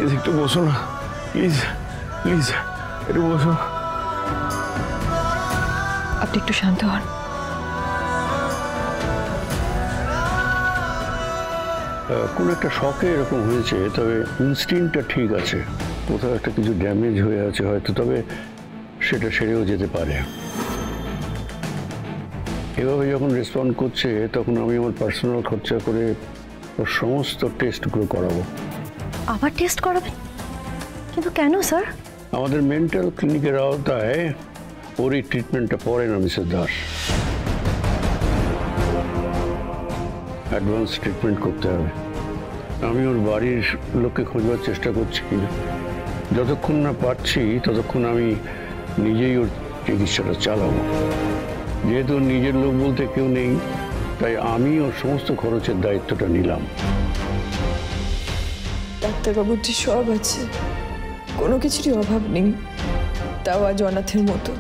Please একটু বসো না, প্লিজ প্লিজ একটু বসো। আপনি একটু শান্ত হন। কোন একটা শকে এরকম হয়েছে, তবে ইনস্টিংক্টটা ঠিক আছে। কোথাও একটা কিছু ড্যামেজ হয়ে আছে হয়তো, তবে সেটা সেরেও যেতে পারে। এভাবে যখন রেসপন্ড করছে তখন আমি আমার পার্সোনাল খরচা করে ওর সমস্ত টেস্টগুলো করাবো। আবার টেস্ট করাবেন? কিন্তু কেন স্যার? আমাদের মেন্টাল ক্লিনিকের আওতায় ওর এই ট্রিটমেন্টটা পড়ে না মিসেস দাস। অ্যাডভান্স ট্রিটমেন্ট করতে হবে। আমি ওর বাড়ির লোককে খোঁজবার চেষ্টা করছি, যতক্ষণ না পারছি ততক্ষণ আমি নিজেই ওর চিকিৎসাটা চালাবো। যেহেতু নিজের লোক বলতে কেউ নেই, তাই আমি ওর সমস্ত খরচের দায়িত্বটা নিলাম। ডাক্তারবাবুর যে সব আছে, কোনো কিছুরই অভাব নেই, তাও আজ অনাথের মতো।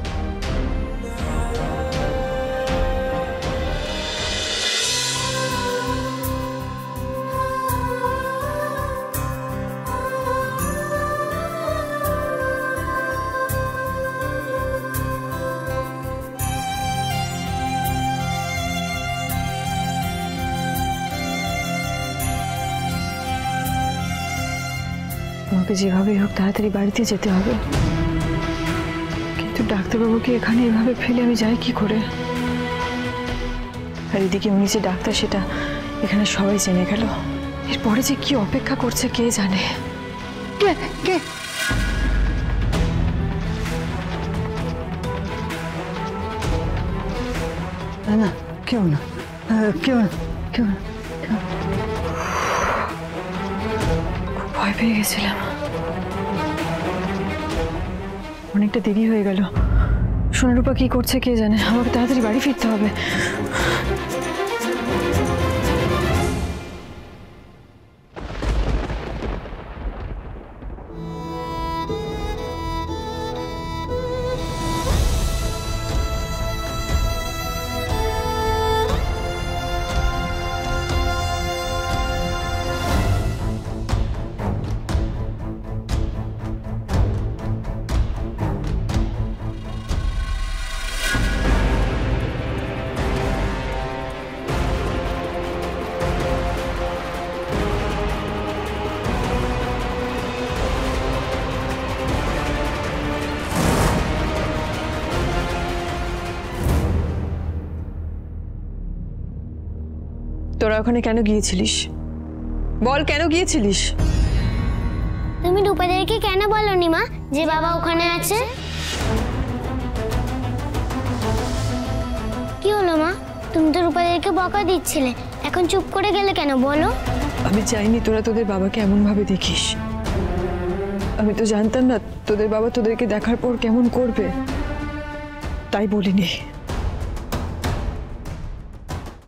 আমাকে যেভাবেই হোক তাড়াতাড়ি বাড়িতে যেতে হবে, কিন্তু ডাক্তারবাবুকে এখানে এভাবে ফেলে আমি যাই কি করে? আর এদিকে উনি যে ডাক্তার সেটা এখানে সবাই জেনে গেল। এরপরে যে কি অপেক্ষা করছে কে জানে। কে কে? না, কেউ না, কেউ না, কেউ না। খুব ভয় পেয়ে গেছিলাম। অনেকটা দেরি হয়ে গেল। সোনারূপা কি করছে কে জানে। আমাকে তাড়াতাড়ি বাড়ি ফিরতে হবে। তোরা ওখানে কেন গিয়েছিলিস? বল, কেন গিয়েছিলিস? তুমি রূপাদেরকে কেন বলনি মা যে বাবা ওখানে আছে? কি হলো মা, তুমি তো রূপাদেরকে বকা দিচ্ছিলে, এখন চুপ করে গেলে কেন বলো? আমি চাইনি তোরা তোদের বাবাকে এমন ভাবে দেখিস। আমি তো জানতাম না তোদের বাবা তোদেরকে দেখার পর কেমন করবে, তাই বলিনি।